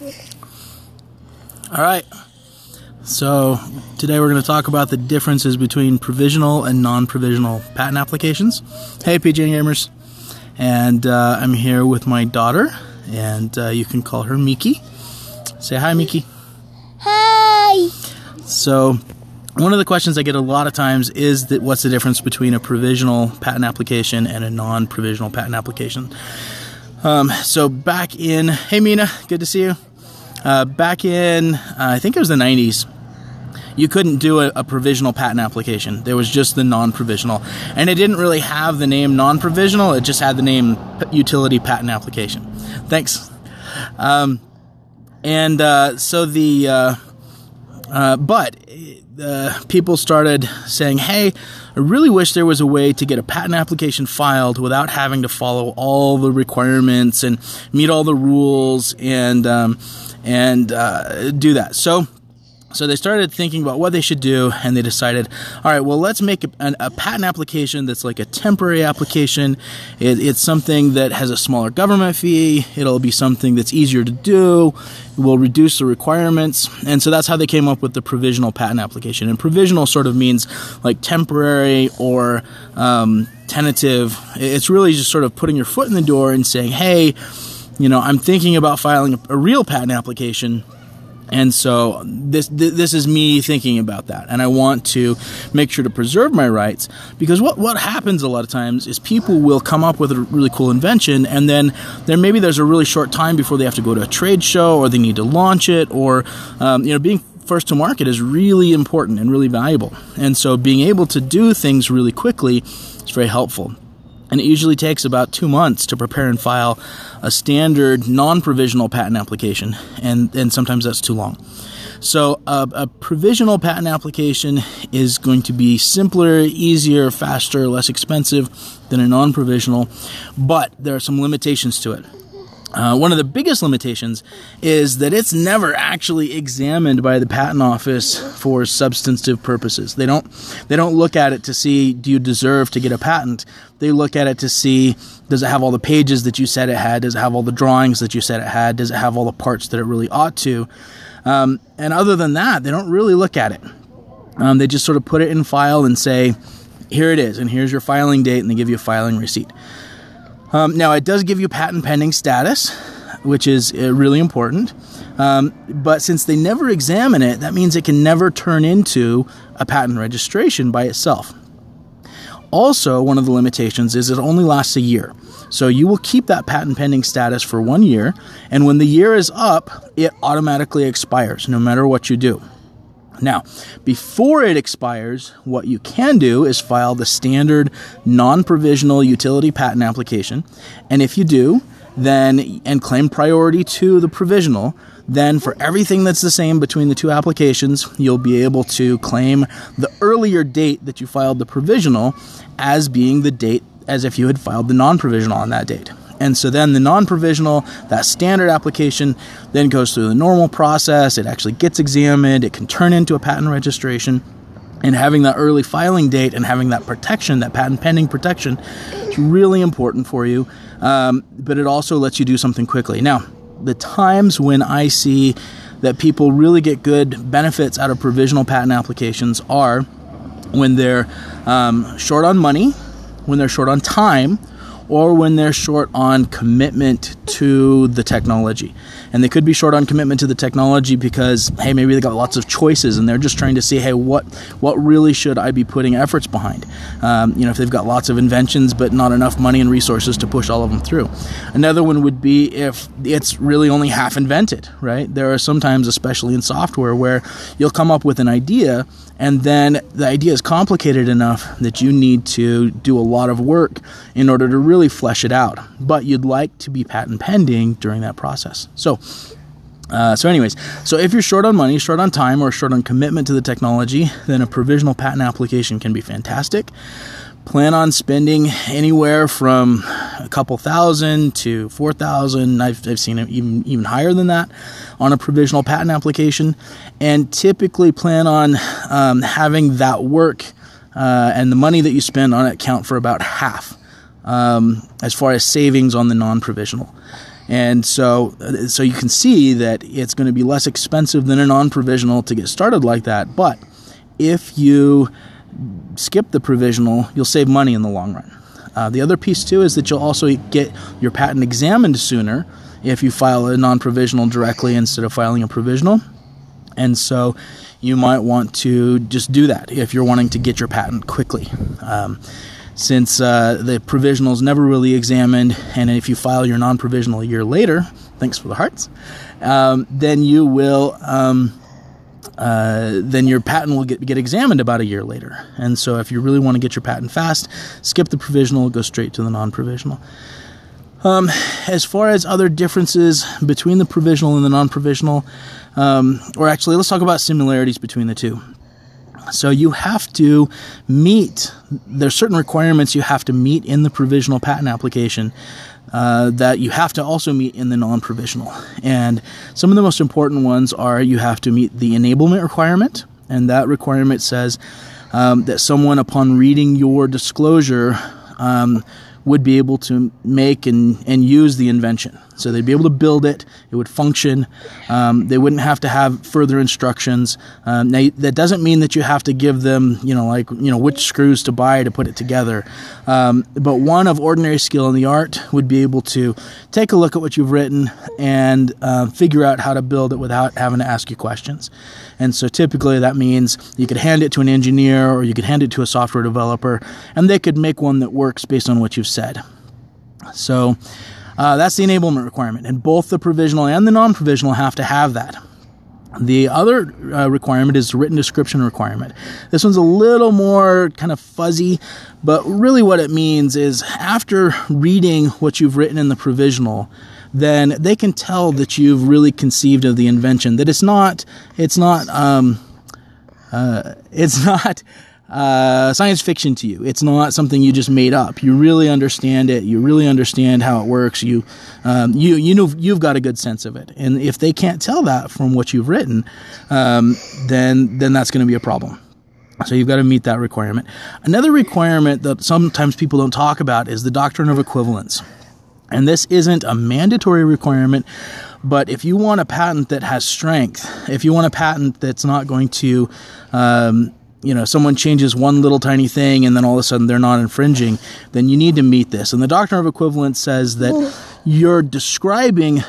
All right. So today we're going to talk about the differences between provisional and non-provisional patent applications. Hey, PJ Gamers. And I'm here with my daughter, and you can call her Miki. Say hi, Miki. Hi. So one of the questions I get a lot of times is that what's the difference between a provisional patent application and a non-provisional patent application? So back in, hey Mina, good to see you. Back in, I think it was the 90s, you couldn't do a provisional patent application. There was just the non-provisional. And it didn't really have the name non-provisional, it just had the name utility patent application. Thanks. People started saying, hey, I really wish there was a way to get a patent application filed without having to follow all the requirements and meet all the rules and do that. So they started thinking about what they should do, and they decided, all right, well, let's make a patent application that's like a temporary application. It's something that has a smaller government fee. It'll be something that's easier to do. It will reduce the requirements. And so that's how they came up with the provisional patent application. And provisional sort of means like temporary or tentative. It's really just sort of putting your foot in the door and saying, hey, I'm thinking about filing a real patent application. And so this is me thinking about that, and I want to make sure to preserve my rights, because what happens a lot of times is people will come up with a really cool invention, and then maybe there's a really short time before they have to go to a trade show, or they need to launch it, or being first to market is really important and really valuable. And so being able to do things really quickly is very helpful. And it usually takes about 2 months to prepare and file a standard non-provisional patent application, and sometimes that's too long. So a provisional patent application is going to be simpler, easier, faster, less expensive than a non-provisional, but there are some limitations to it. One of the biggest limitations is that it's never actually examined by the patent office for substantive purposes. They don't look at it to see, do you deserve to get a patent? They look at it to see, does it have all the pages that you said it had? Does it have all the drawings that you said it had? Does it have all the parts that it really ought to? And other than that, they don't really look at it. They just sort of put it in file and say, here it is, and here's your filing date, and they give you a filing receipt. Now, it does give you patent pending status, which is really important. But since they never examine it, that means it can never turn into a patent registration by itself. Also, one of the limitations is it only lasts a year. So you will keep that patent pending status for 1 year, and when the year is up, it automatically expires, no matter what you do. Now, before it expires, what you can do is file the standard non-provisional utility patent application. And if you do, and claim priority to the provisional, then for everything that's the same between the two applications, you'll be able to claim the earlier date that you filed the provisional as being the date as if you had filed the non-provisional on that date. And so then the non-provisional, that standard application, then goes through the normal process. It actually gets examined. It can turn into a patent registration. And having that early filing date and having that protection, that patent pending protection, is really important for you. But it also lets you do something quickly. Now, the times when I see that people really get good benefits out of provisional patent applications are when they're short on money, when they're short on time, or when they're short on commitment to the technology. And they could be short on commitment to the technology because, hey, maybe they got lots of choices and they're just trying to see, hey, what really should I be putting efforts behind? If they've got lots of inventions but not enough money and resources to push all of them through. Another one would be if it's really only half invented, right? There are sometimes, especially in software, where you'll come up with an idea and then the idea is complicated enough that you need to do a lot of work in order to really flesh it out. But you'd like to be patent pending during that process. So if you're short on money, short on time, or short on commitment to the technology, then a provisional patent application can be fantastic. Plan on spending anywhere from a couple thousand to $4,000. I've seen it even higher than that on a provisional patent application, and typically plan on having that work and the money that you spend on it count for about half as far as savings on the non-provisional. And so you can see that it's going to be less expensive than a non-provisional to get started like that. But if you skip the provisional, you'll save money in the long run. The other piece too is that you'll also get your patent examined sooner if you file a non-provisional directly instead of filing a provisional. And so you might want to just do that if you're wanting to get your patent quickly. Since the provisional is never really examined, and if you file your non-provisional a year later, thanks for the hearts, then you will, then your patent will get examined about a year later. And so if you really want to get your patent fast, skip the provisional, go straight to the non-provisional. As far as other differences between the provisional and the non-provisional, or actually let's talk about similarities between the two. So you have to there's certain requirements you have to meet in the provisional patent application that you have to also meet in the non-provisional. And some of the most important ones are you have to meet the enablement requirement, and that requirement says that someone, upon reading your disclosure, would be able to make and use the invention. So they'd be able to build it, it would function, they wouldn't have to have further instructions. Now, that doesn't mean that you have to give them, which screws to buy to put it together. But one of ordinary skill in the art would be able to take a look at what you've written and figure out how to build it without having to ask you questions. And so typically that means you could hand it to an engineer or you could hand it to a software developer, and they could make one that works based on what you've said. So that's the enablement requirement, and both the provisional and the non-provisional have to have that. The other requirement is the written description requirement. This one's a little more kind of fuzzy, but really what it means is after reading what you've written in the provisional, then they can tell that you've really conceived of the invention, that it's not science fiction to you. It's not something you just made up. You really understand it. You really understand how it works. You know you've got a good sense of it. And if they can't tell that from what you've written, then that's going to be a problem. So you've got to meet that requirement. Another requirement that sometimes people don't talk about is the doctrine of equivalence. And this isn't a mandatory requirement, but if you want a patent that has strength, if you want a patent that's not going to someone changes one little tiny thing and then all of a sudden they're not infringing, then you need to meet this. And the doctrine of equivalence says that you're describing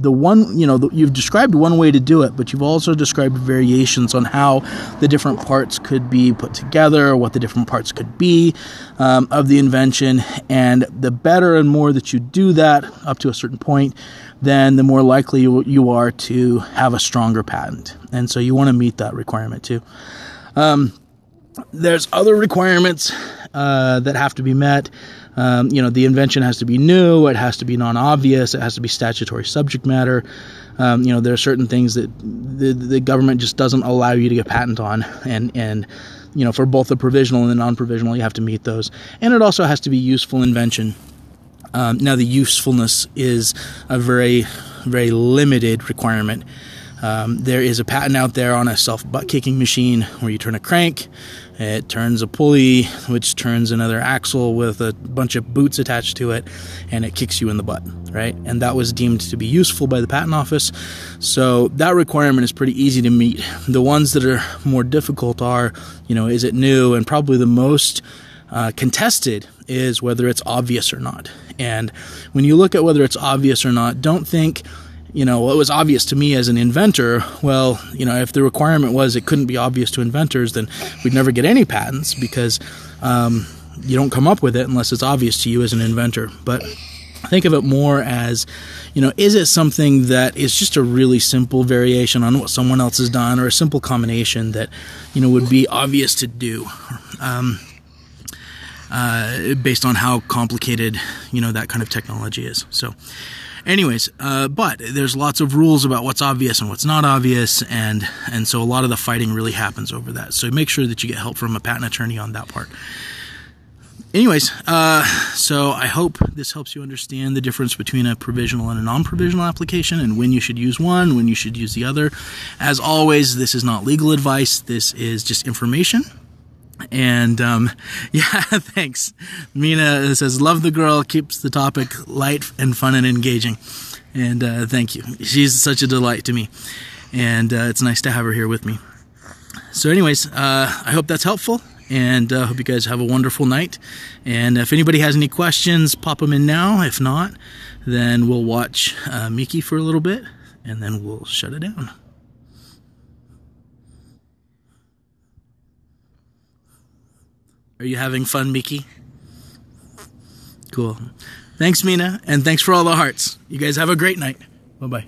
you've described one way to do it, but you've also described variations on how the different parts could be put together, what the different parts could be of the invention. And the better and more that you do that up to a certain point, then the more likely you are to have a stronger patent. And so you want to meet that requirement too. There's other requirements that have to be met. The invention has to be new, it has to be non-obvious, it has to be statutory subject matter. There are certain things that the government just doesn't allow you to get patent on, and for both the provisional and the non-provisional, you have to meet those. And it also has to be useful invention. Now, the usefulness is a very, very limited requirement. There is a patent out there on a self-butt-kicking machine where you turn a crank, it turns a pulley, which turns another axle with a bunch of boots attached to it, and it kicks you in the butt, right? And that was deemed to be useful by the patent office. So that requirement is pretty easy to meet. The ones that are more difficult are, is it new? And probably the most contested is whether it's obvious or not. And when you look at whether it's obvious or not, don't think, it was obvious to me as an inventor. Well, if the requirement was it couldn't be obvious to inventors, then we'd never get any patents because you don't come up with it unless it's obvious to you as an inventor. But think of it more as, is it something that is just a really simple variation on what someone else has done, or a simple combination that, would be obvious to do, based on how complicated, that kind of technology is. So anyways, but there's lots of rules about what's obvious and what's not obvious, and so a lot of the fighting really happens over that. So make sure that you get help from a patent attorney on that part. Anyways, so I hope this helps you understand the difference between a provisional and a non-provisional application, and when you should use one, when you should use the other. As always, this is not legal advice. This is just information. And yeah, thanks. Mina says, love the girl, keeps the topic light and fun and engaging. And thank you. She's such a delight to me. And it's nice to have her here with me. So anyways, I hope that's helpful. And I hope you guys have a wonderful night. And if anybody has any questions, pop them in now. If not, then we'll watch Miki for a little bit. And then we'll shut it down. Are you having fun, Miki? Cool. Thanks, Mina, and thanks for all the hearts. You guys have a great night. Bye-bye.